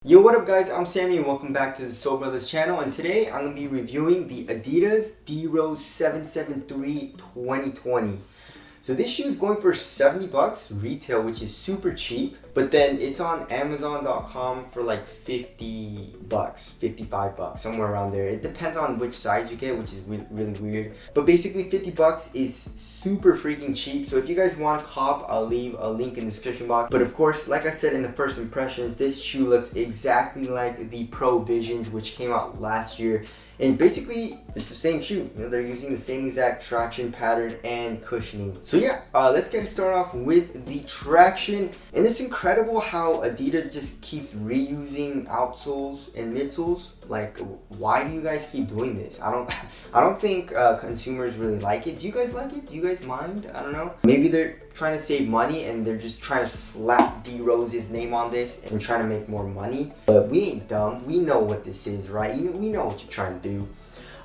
Yo, what up guys, I'm Sammy and welcome back to the Soul Brothers channel, and today I'm going to be reviewing the Adidas D-Rose 773 2020. So this shoe is going for 70 bucks retail, which is super cheap, but then it's on Amazon.com for like 50 bucks, 55 bucks, somewhere around there. It depends on which size you get, which is really weird. But basically 50 bucks is super freaking cheap. So if you guys want a cop, I'll leave a link in the description box. But of course, like I said in the first impressions, this shoe looks exactly like the Pro Visions, which came out last year. And basically, it's the same shoe. You know, they're using the same exact traction pattern and cushioning. So yeah, let's get it started off with the traction. And it's incredible how Adidas just keeps reusing outsoles and midsoles. Like, why do you guys keep doing this? I don't think consumers really like it. Do you guys like it? Do you guys mind? I don't know. Maybe they're trying to save money and they're just trying to slap D-Rose's name on this and trying to make more money. But we ain't dumb. We know what this is, right? We know what you're trying to do.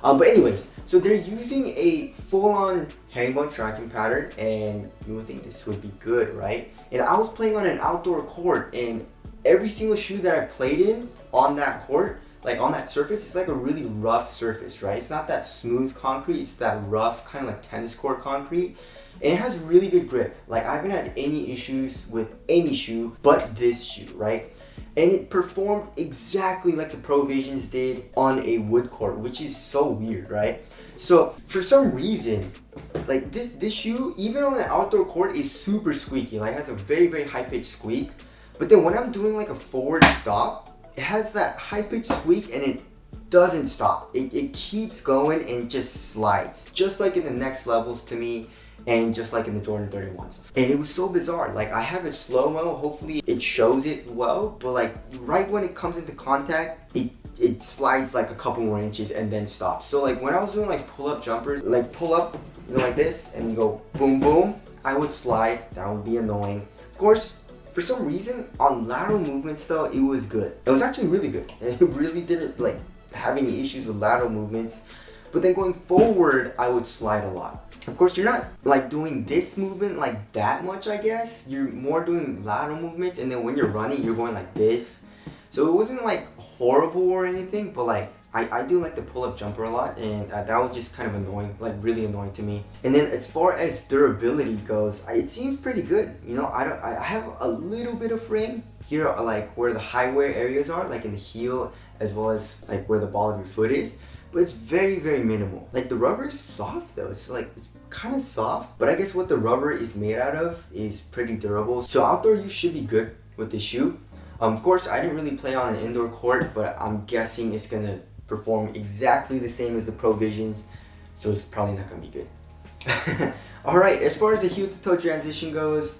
But anyways, so they're using a full-on herringbone tracking pattern, and you would think this would be good, right? And I was playing on an outdoor court, and every single shoe that I played in on that court, like on that surface, it's like a really rough surface, right? It's not that smooth concrete, it's that rough kind of like tennis court concrete. And it has really good grip. Like, I haven't had any issues with any shoe but this shoe, right? And it performed exactly like the Pro Visions did on a wood court, which is so weird, right? So for some reason, like this shoe, even on an outdoor court, is super squeaky. Like, it has a very high pitched squeak. But then when I'm doing like a forward stop, it has that high pitched squeak and it doesn't stop. It keeps going and it just slides, just like in the next levels to me. And just like in the Jordan 31s. And it was so bizarre. Like, I have a slow-mo, hopefully it shows it well, but like right when it comes into contact, it slides like a couple more inches and then stops. So like when I was doing like pull-up jumpers, like pull up, you know, like this, and you go boom boom, I would slide. That would be annoying. Of course, for some reason on lateral movements though, it was good. It was actually really good. It really didn't like have any issues with lateral movements. But then going forward, I would slide a lot. Of course, you're not like doing this movement like that much, I guess. You're more doing lateral movements, and then when you're running, you're going like this. So it wasn't like horrible or anything, but like I do like the pull-up jumper a lot, and that was just kind of annoying, like really annoying to me. And then as far as durability goes, it seems pretty good. You know, I have a little bit of fraying here, like where the high wear areas are, like in the heel, as well as like where the ball of your foot is. But it's very minimal. Like, the rubber is soft though. It's kind of soft, but I guess what the rubber is made out of is pretty durable. So outdoor use should be good with this shoe. Of course, I didn't really play on an indoor court, but I'm guessing it's gonna perform exactly the same as the Pro Visions, so it's probably not gonna be good. Alright, as far as the heel to toe transition goes,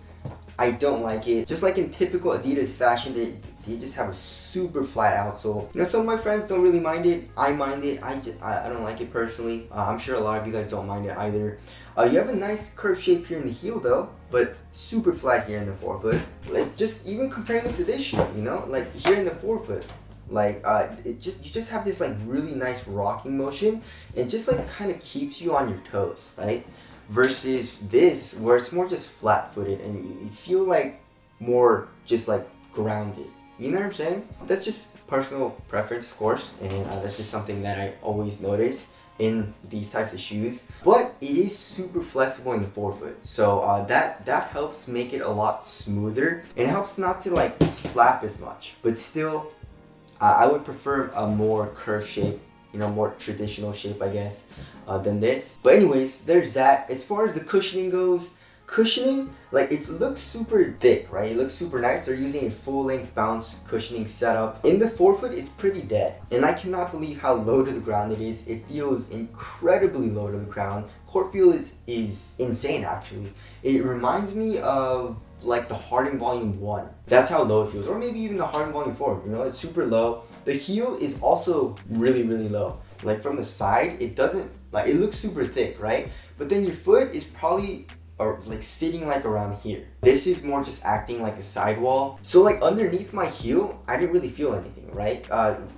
I don't like it. Just like in typical Adidas fashion, they just have a super flat outsole. You know, some of my friends don't really mind it. I mind it. I don't like it personally. I'm sure a lot of you guys don't mind it either. You have a nice curved shape here in the heel though, but super flat here in the forefoot. Like, just even comparing it to this shoe, you know, like here in the forefoot, like you just have this like really nice rocking motion, and just like kind of keeps you on your toes, right? Versus this, where it's more just flat-footed and you feel like more just like grounded. You know what I'm saying? That's just personal preference, of course, and that's just something that I always notice in these types of shoes. But it is super flexible in the forefoot, so that helps make it a lot smoother, and it helps not to like slap as much. But still, I would prefer a more curved shape, you know, more traditional shape, I guess, than this. But anyways, there's that. As far as the cushioning goes, like, it looks super thick, right? It looks super nice. They're using a full-length bounce cushioning setup. In the forefoot, it's pretty dead, and I cannot believe how low to the ground it is. It feels incredibly low to the ground. Court feel is insane, actually. It reminds me of like the Harden Volume 1. That's how low it feels. Or maybe even the Harden Volume 4. You know, it's super low. The heel is also really low. Like, from the side, it doesn't, like, it looks super thick, right? But then your foot is probably like sitting like around here. This is more just acting like a sidewall. So like underneath my heel, I didn't really feel anything, right?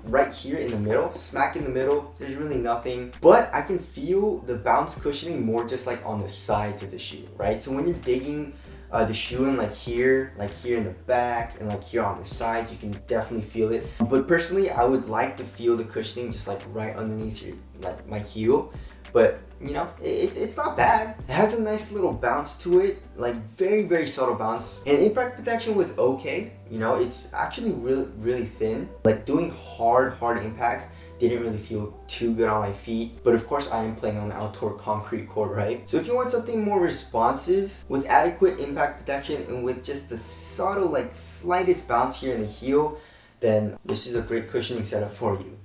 Right here in the middle, smack in the middle, there's really nothing. But I can feel the bounce cushioning more just like on the sides of the shoe, right? So when you're digging the shoe in like here in the back, and like here on the sides. You can definitely feel it. But personally, I would like to feel the cushioning just like right underneath your, like my heel. But you know, it's not bad. It has a nice little bounce to it, like very subtle bounce. And impact protection was okay. You know, it's actually really thin. Like doing hard impacts didn't really feel too good on my feet. But of course, I am playing on outdoor concrete court, right? So if you want something more responsive with adequate impact protection and with just the subtle, like slightest bounce here in the heel, then this is a great cushioning setup for you.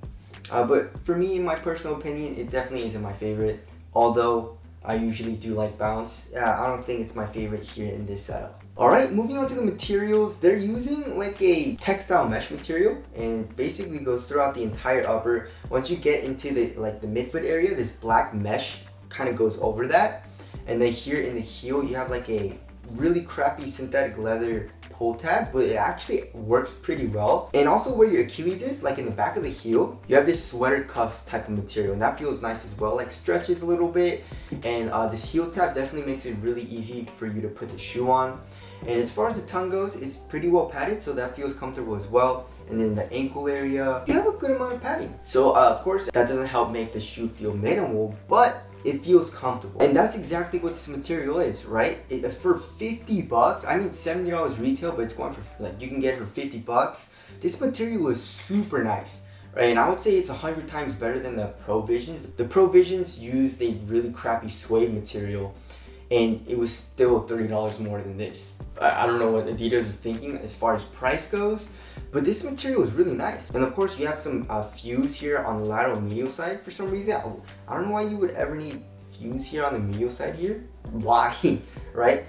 But for me, in my personal opinion, it definitely isn't my favorite. Although I usually do like bounce, I don't think it's my favorite here in this setup. Alright, moving on to the materials. They're using like a textile mesh material, and basically goes throughout the entire upper. Once you get into the midfoot area, this black mesh kind of goes over that. And then here in the heel, you have like a really crappy synthetic leather pull tab, but it actually works pretty well. And also where your Achilles is, like in the back of the heel, you have this sweater cuff type of material, and that feels nice as well, like stretches a little bit. And this heel tab definitely makes it really easy for you to put the shoe on. And as far as the tongue goes, it's pretty well padded, so that feels comfortable as well. And then the ankle area, you have a good amount of padding. So of course, that doesn't help make the shoe feel minimal, but it feels comfortable. And that's exactly what this material is, right? It's for 50 bucks. I mean, $70 retail, but it's going for, like, you can get it for 50 bucks. This material is super nice, right? And I would say it's 100 times better than the Provisions. The Provisions used a really crappy suede material, and it was still $30 more than this. I don't know what Adidas was thinking as far as price goes, but this material is really nice. And of course, you have some fuse here on the lateral medial side for some reason. I don't know why you would ever need fuse here on the medial side here. Why, right?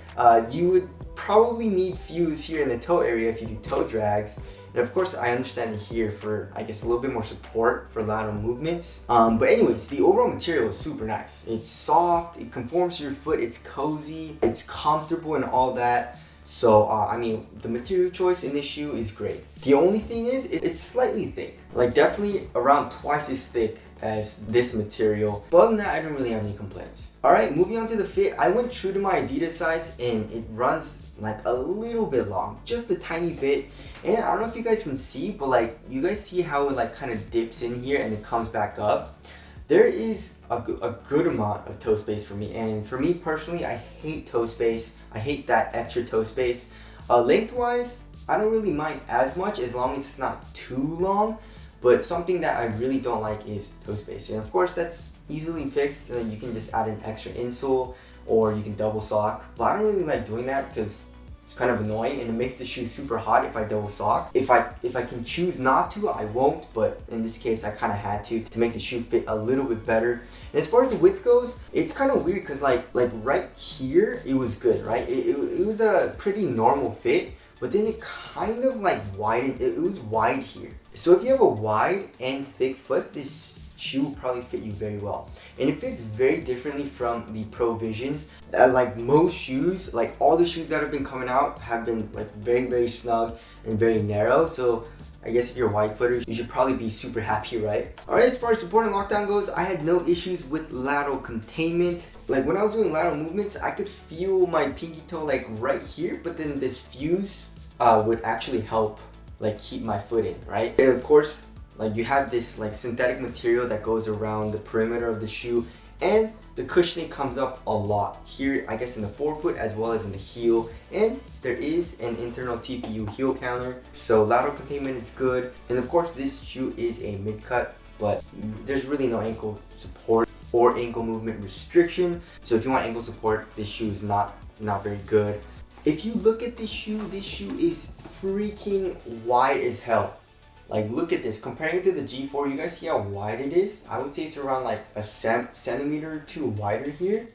You would probably need fuse here in the toe area if you do toe drags. And of course, I understand it here for, I guess, a little bit more support for lateral movements. But anyways, the overall material is super nice. It's soft, it conforms to your foot, it's cozy, it's comfortable and all that. So, I mean, the material choice in this shoe is great. The only thing is, it's slightly thick. Like, definitely around twice as thick as this material. But other than that, I don't really have any complaints. Alright, moving on to the fit. I went true to my Adidas size, and it runs like a little bit long, just a tiny bit. And I don't know if you guys can see, but like, you guys see how it like kind of dips in here and it comes back up. There is a good amount of toe space for me, and for me personally, I hate toe space. I hate that extra toe space. Lengthwise, I don't really mind as much as long as it's not too long, but something that I really don't like is toe space. And of course, that's easily fixed. You can just add an extra insole, or you can double sock, but I don't really like doing that because it's kind of annoying and it makes the shoe super hot if I double sock. If I can choose not to, I won't, but in this case I kind of had to make the shoe fit a little bit better. And as far as the width goes, it's kind of weird because like right here it was good, right? It was a pretty normal fit, but then it kind of like widened. It was wide here. So if you have a wide and thick foot, this shoe will probably fit you very well. And it fits very differently from the Provisions. Like most shoes, like all the shoes that have been coming out have been like very snug and very narrow. So I guess if you're wide footed, you should probably be super happy, right? Alright, as far as support and lockdown goes, I had no issues with lateral containment. Like when I was doing lateral movements, I could feel my pinky toe like right here, but then this fuse would actually help like keep my foot in, right? And of course, like you have this like synthetic material that goes around the perimeter of the shoe, and the cushioning comes up a lot here, I guess in the forefoot as well as in the heel. And there is an internal TPU heel counter, so lateral containment is good. And of course, this shoe is a mid-cut, but there's really no ankle support or ankle movement restriction. So if you want ankle support, this shoe is not very good. If you look at this shoe is freaking wide as hell. Like look at this, comparing it to the G4, you guys see how wide it is? I would say it's around like a centimeter or two wider here.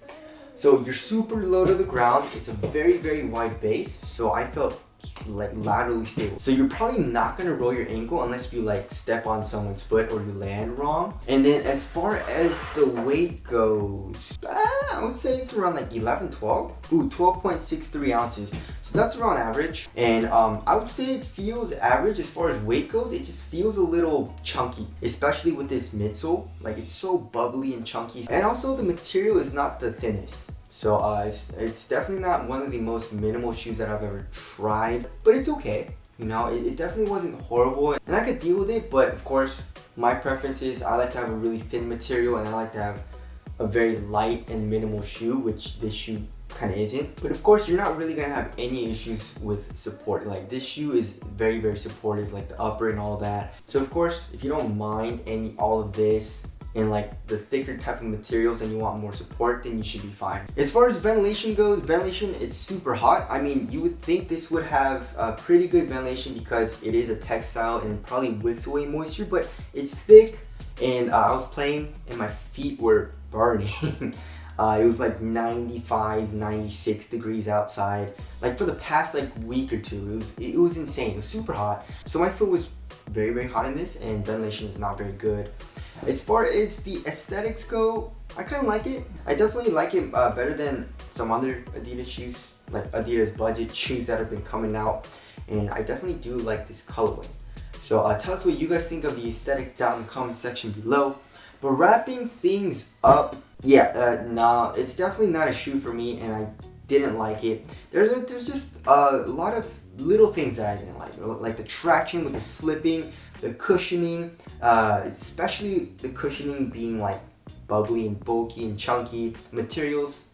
So you're super low to the ground. It's a very wide base, so I felt like laterally stable. So you're probably not gonna roll your ankle unless you like step on someone's foot or you land wrong. And then as far as the weight goes, I would say it's around like 12. Ooh, 12.63 ounces. So that's around average. And I would say it feels average as far as weight goes. It just feels a little chunky, especially with this midsole. Like it's so bubbly and chunky. And also the material is not the thinnest. So it's definitely not one of the most minimal shoes that I've ever tried, but it's okay. You know, it definitely wasn't horrible, and I could deal with it, but of course, my preference is I like to have a really thin material, and I like to have a very light and minimal shoe, which this shoe kind of isn't. But of course, you're not really gonna have any issues with support. Like, this shoe is very, very supportive, like the upper and all that. So of course, if you don't mind all of this and like the thicker type of materials and you want more support, then you should be fine. As far as ventilation goes, ventilation, it's super hot. I mean, you would think this would have pretty good ventilation because it is a textile and it probably wicks away moisture, but it's thick, and I was playing and my feet were burning. It was like 95, 96 degrees outside. Like for the past like week or two, it was insane. It was super hot. So my foot was very, very hot in this, and ventilation is not very good. As far as the aesthetics go, I kind of like it. I definitely like it better than some other Adidas shoes, like Adidas budget shoes that have been coming out. And I definitely do like this colorway. So tell us what you guys think of the aesthetics down in the comment section below. But wrapping things up, yeah, nah, it's definitely not a shoe for me, and I didn't like it. There's just a lot of little things that I didn't like the traction with the slipping, the cushioning, especially the cushioning being like bubbly and bulky and chunky. Materials,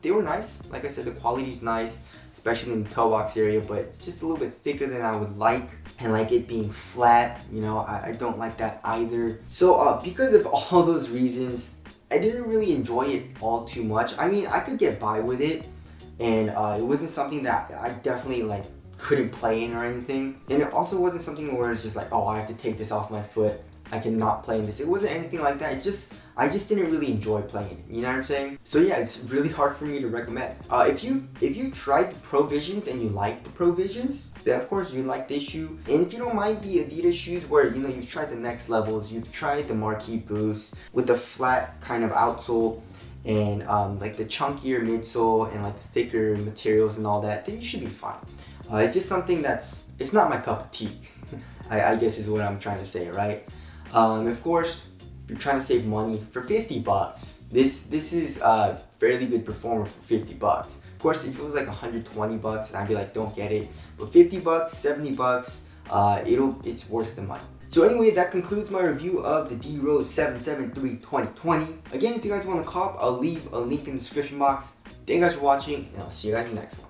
they were nice. Like I said, the quality is nice, especially in the toe box area, but it's just a little bit thicker than I would like. And like it being flat, you know, I don't like that either. So because of all those reasons, I didn't really enjoy it all too much. I mean, I could get by with it, and it wasn't something that I definitely like couldn't play in or anything. And it also wasn't something where it's just like, oh, I have to take this off my foot, I cannot play in this. It wasn't anything like that. I just didn't really enjoy playing it. You know what I'm saying? So yeah, it's really hard for me to recommend. If you tried the Pro Visions and you like the Pro Visions, then of course you like this shoe. And if you don't mind the Adidas shoes where, you know, you've tried the next levels, you've tried the Marquee Boost with the flat kind of outsole and like the chunkier midsole and like the thicker materials and all that, then you should be fine. It's just something it's not my cup of tea. I guess is what I'm trying to say, right? Of course, if you're trying to save money for 50 bucks, this is a fairly good performer for 50 bucks. Of course, if it was like 120 bucks, I'd be like, don't get it. But 50 bucks, 70 bucks, it's worth the money. So anyway, that concludes my review of the D-Rose 773 2020. Again, if you guys want to cop, I'll leave a link in the description box. Thank you guys for watching, and I'll see you guys in the next one.